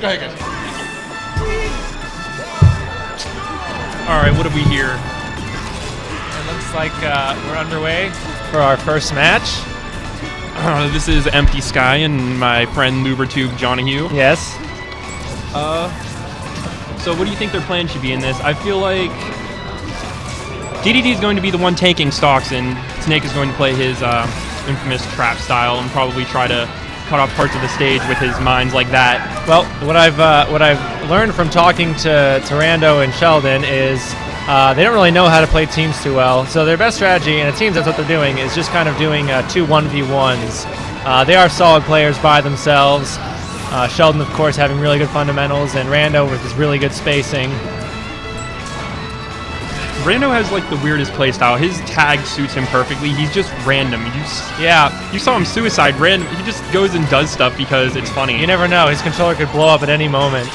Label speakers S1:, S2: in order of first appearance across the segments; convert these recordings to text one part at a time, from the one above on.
S1: Go ahead, guys.
S2: All right, what have we here?
S3: It looks like we're underway for our first match.
S2: This is Empty Sky and my friend LuberTube Jonahue.
S3: Yes.
S2: So what do you think their plan should be in this? I feel like DDD is going to be the one taking stocks, and Snake is going to play his infamous trap style and probably try to cut off parts of the stage with his mines like that.
S3: Well, what I've learned from talking to Rando and Sheldon is they don't really know how to play teams too well. So their best strategy, and it seems that's what they're doing, is just kind of doing 2 1v1s. They are solid players by themselves. Sheldon, of course, having really good fundamentals, and Rando with his really good spacing.
S2: Rando has like the weirdest playstyle. His tag suits him perfectly. He's just random. You saw him suicide random. He just goes and does stuff because it's funny.
S3: You never know. His controller could blow up at any moment.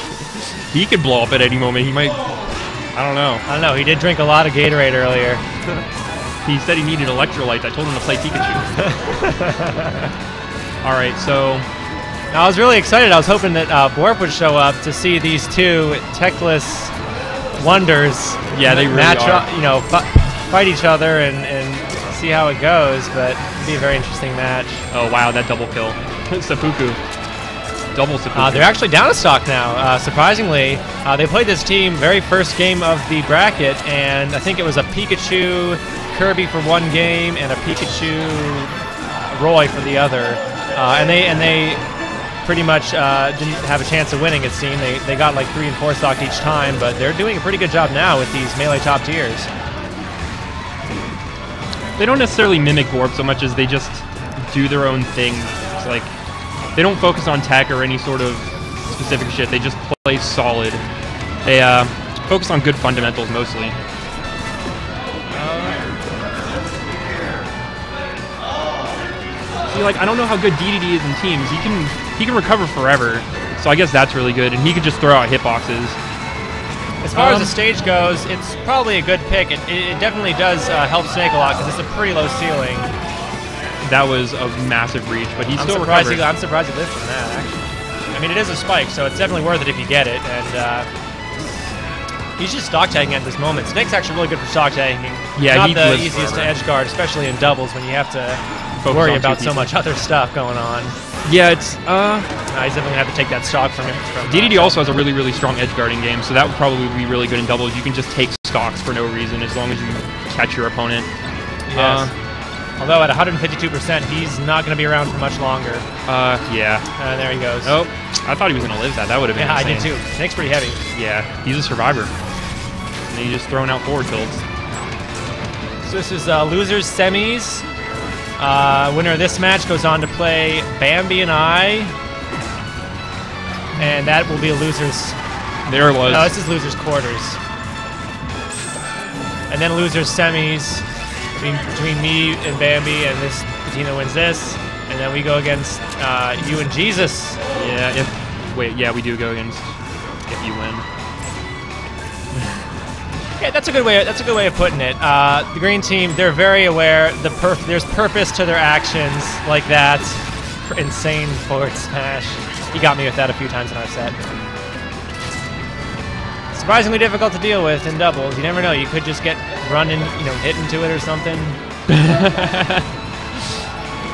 S2: He could blow up at any moment. He might. I don't know.
S3: He did drink a lot of Gatorade earlier.
S2: He said he needed electrolytes. I told him to play Pikachu. All right, so
S3: I was really excited. I was hoping that Borp would show up to see these 2 techless wonders.
S2: Yeah, they really are.
S3: Fight each other and see how it goes. But it'd be a very interesting match.
S2: Oh wow, that double kill, seppuku, double seppuku.
S3: They're actually down a stock now. Surprisingly, they played this team very first game of the bracket, and I think it was a Pikachu Kirby for one game and a Pikachu Roy for the other. And they pretty much didn't have a chance of winning, it seemed. They got like 3 and 4 stock each time, but they're doing a pretty good job now with these melee top tiers.
S2: They don't necessarily mimic Borp so much as they just do their own thing. It's like they don't focus on tech or any sort of specific shit. They just play solid. They focus on good fundamentals mostly. See, like I don't know how good DDD is in teams. He can recover forever, so I guess that's really good. And he could just throw out hitboxes.
S3: As far as the stage goes, it's probably a good pick. It definitely does help Snake a lot because it's a pretty low ceiling.
S2: That was a massive reach, but he's still recovering.
S3: I'm surprised he lived from that, actually. I mean, it is a spike, so it's definitely worth it if you get it. And he's just stock tagging at this moment. Snake's actually really good for stock tagging.
S2: Yeah,
S3: not the easiest to edge guard, especially in doubles when you have to worry about so much other stuff going on.
S2: Yeah, it's
S3: he's definitely gonna have to take that stock from him.
S2: DDD also has a really, really strong edge guarding game, so that would probably be really good in doubles. You can just take stocks for no reason as long as you catch your opponent.
S3: Yes. Although at 152%, he's not going to be around for much longer.
S2: Yeah.
S3: There he goes.
S2: Oh, I thought he was going to live that. That would have been insane.
S3: I did too. Snake's pretty heavy.
S2: Yeah, he's a survivor. And he's just throwing out forward tilts.
S3: So this is losers semis. Winner of this match goes on to play Bambi and I. And that will be a losers.
S2: There it was.
S3: No, this is losers quarters. And then losers semis between me and Bambi, and the team that wins this. And then we go against you and Jesus.
S2: Yeah, we do go against if you win.
S3: Yeah, that's a good way. That's a good way of putting it. The green team, they're very aware. There's purpose to their actions like that. Insane forward smash. He got me with that a few times in our set. Surprisingly difficult to deal with in doubles. You never know. You could just get run in, hit into it or something.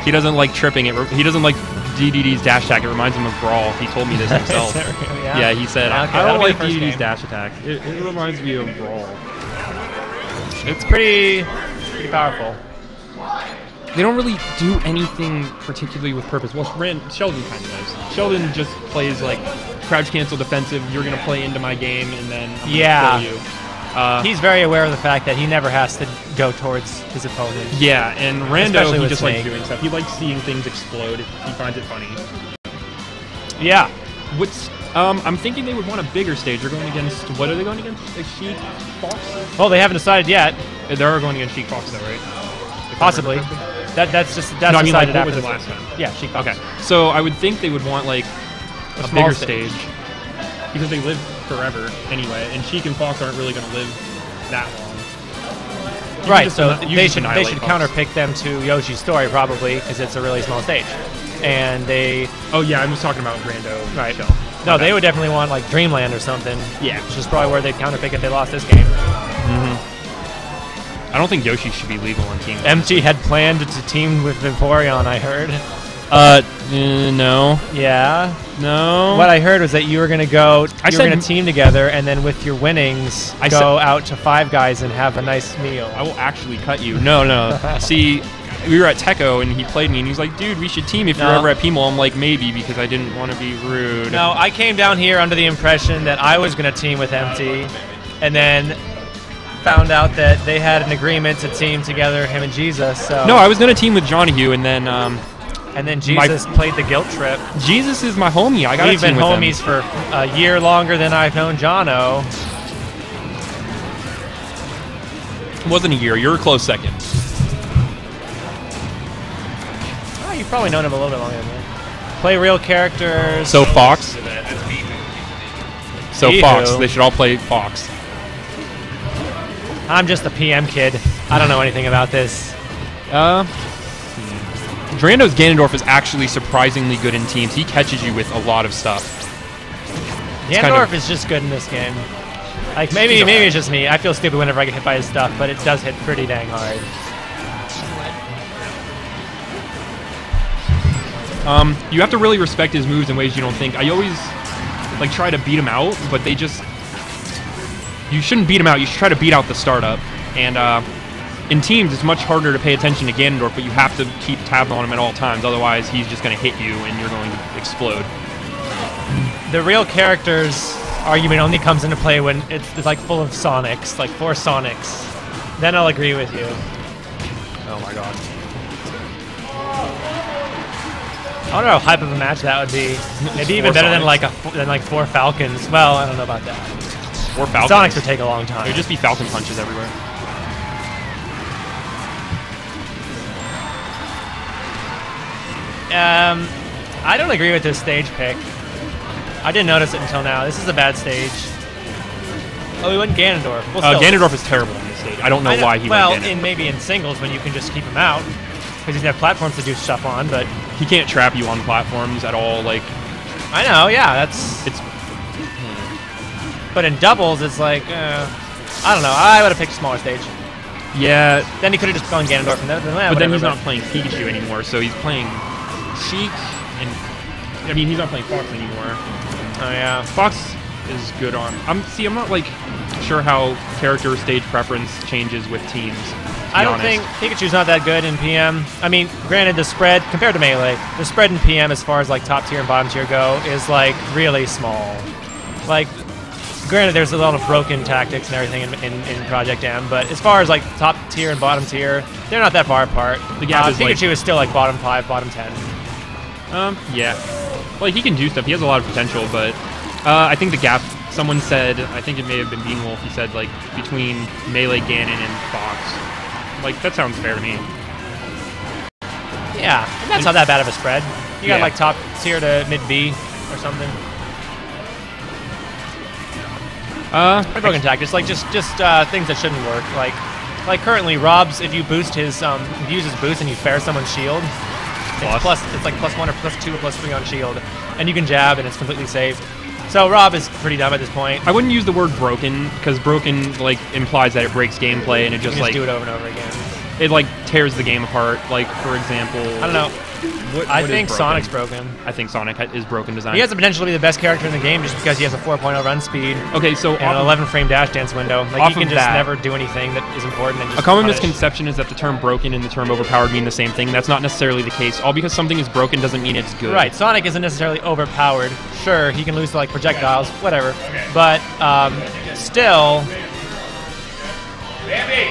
S2: He doesn't like tripping it. He doesn't like DDD's dash attack. It reminds him of Brawl. He told me this himself. Yeah, he said, okay, I don't like DDD's dash attack. It reminds me of Brawl.
S3: It's pretty powerful.
S2: They don't really do anything particularly with purpose. Well, Sheldon kind of does. Sheldon just plays like crouch cancel defensive. You're going to play into my game, and then I'm going to kill you.
S3: He's very aware of the fact that he never has to go towards his opponent.
S2: Yeah, and Rando, he just likes doing stuff. He likes seeing things explode. He finds it funny.
S3: Yeah.
S2: I'm thinking they would want a bigger stage. They're going against, what are they going against? Like Sheik Fox?
S3: Well, they haven't decided yet.
S2: They are going against Sheik Fox, though, right?
S3: Possibly. That's
S2: no, I mean, like, what
S3: after
S2: was it last time?
S3: Yeah, Sheik Fox.
S2: Okay. So I would think they would want, like, a bigger stage. Because they live forever anyway, and Sheik and Fox aren't really going to live that long.
S3: Right, so
S2: you
S3: they
S2: just
S3: should
S2: annihilate Fox.
S3: counterpick them to Yoshi's story probably because it's a really small stage, and they.
S2: Oh yeah, I'm just talking about Rando.
S3: Right.
S2: Shel.
S3: No, they would definitely want like Dreamland or something.
S2: Yeah.
S3: Which is probably where they'd counterpick if they lost this game.
S2: I don't think Yoshi should be legal on Team.
S3: MG had planned to team with Vaporeon, I heard.
S2: No.
S3: Yeah.
S2: No.
S3: What I heard was that you were gonna go. You were gonna
S2: said-
S3: team together, and then with your winnings, go out to Five Guys and have a nice meal.
S2: I will actually cut you. No. See, we were at Techo and he played me and he was like, dude, we should team if you're ever at PMOAL. I'm like, maybe, because I didn't want to be rude.
S3: No, I came down here under the impression that I was gonna team with MT, and then found out that they had an agreement to team together, him and Jesus. So.
S2: No, I was going to team with Jonahue and then...
S3: and then Jesus played the guilt trip.
S2: Jesus is my homie. I got to
S3: We've
S2: team
S3: been
S2: with
S3: homies
S2: him.
S3: for a year longer than I've known Jono.
S2: It wasn't a year. You're a close second.
S3: Oh, you've probably known him a little bit longer than me. Play real characters.
S2: So Fox. So
S3: Ew.
S2: Fox. They should all play Fox.
S3: I'm just a PM kid. I don't know anything about this.
S2: Rando's Ganondorf is actually surprisingly good in teams. He catches you with a lot of stuff.
S3: Ganondorf is just good in this game. Like maybe it's just me. I feel stupid whenever I get hit by his stuff, but it does hit pretty dang hard.
S2: You have to really respect his moves in ways you don't think. I always like try to beat him out, but they just... You shouldn't beat him out. You should try to beat out the startup. And in teams, it's much harder to pay attention to Ganondorf, but you have to keep tabs on him at all times. Otherwise, he's just going to hit you and you're going to explode.
S3: The real characters argument only comes into play when it's like full of Sonics, like 4 Sonics. Then I'll agree with you.
S2: Oh my god.
S3: I wonder how hype of a match that would be. Maybe even better than like 4 Falcons. Well, I don't know about that.
S2: 4 Falcons.
S3: Sonics would take a long time.
S2: It would just be Falcon punches everywhere.
S3: I don't agree with this stage pick. I didn't notice it until now. This is a bad stage. Oh, he went Ganondorf. Well,
S2: Ganondorf is terrible on this stage. I don't know why he went Ganondorf.
S3: Well, maybe in singles when you can just keep him out. Because he doesn't have platforms to do stuff on, but...
S2: He can't trap you on platforms at all, like...
S3: I know, yeah, that's... But in doubles, it's like, I don't know. I would have picked a smaller stage.
S2: Yeah.
S3: Then he could have just gone Ganondorf.
S2: But then he's not playing Pikachu anymore, so he's playing Sheik, and... I mean, he's not playing Fox anymore.
S3: Oh, yeah.
S2: Fox is good on... I'm not, like, sure how character stage preference changes with teams.
S3: I don't think Pikachu's not that good in PM. I mean, granted, the spread, compared to Melee, the spread in PM as far as, like, top tier and bottom tier go is, like, really small. Like... Granted, there's a lot of broken tactics and everything in Project M, but as far as like top tier and bottom tier, they're not that far apart.
S2: The gap is
S3: Pikachu is still like bottom 5, bottom 10.
S2: Yeah. Well, he can do stuff. He has a lot of potential, but I think the gap. Someone said, I think it may have been Bean Wolf. He said like between Melee, Ganon, and Fox. Like that sounds fair to me.
S3: Yeah, and that's not that bad of a spread. You got like top tier to mid B or something. Broken tactics, like just things that shouldn't work. Like currently, Rob's if you boost his if you use his boost and you fair someone's shield, it's like +1 or +2 or +3 on shield, and you can jab and it's completely safe. So Rob is pretty dumb at this point.
S2: I wouldn't use the word broken because broken like implies that it breaks gameplay and it just like
S3: do it over and over again.
S2: It like tears the game apart. Like for example,
S3: I don't know. I think Sonic's broken.
S2: I think Sonic is broken design.
S3: He has the potential to be the best character in the game just because he has a 4.0 run speed.
S2: Okay, so
S3: and an 11 frame dash dance window. Like he can just never do anything that is important. And just
S2: a common misconception is that the term broken and the term overpowered mean the same thing. That's not necessarily the case. All because something is broken doesn't mean it's good.
S3: Right. Sonic isn't necessarily overpowered. Sure, he can lose to like projectiles, whatever. But still.
S1: Baby.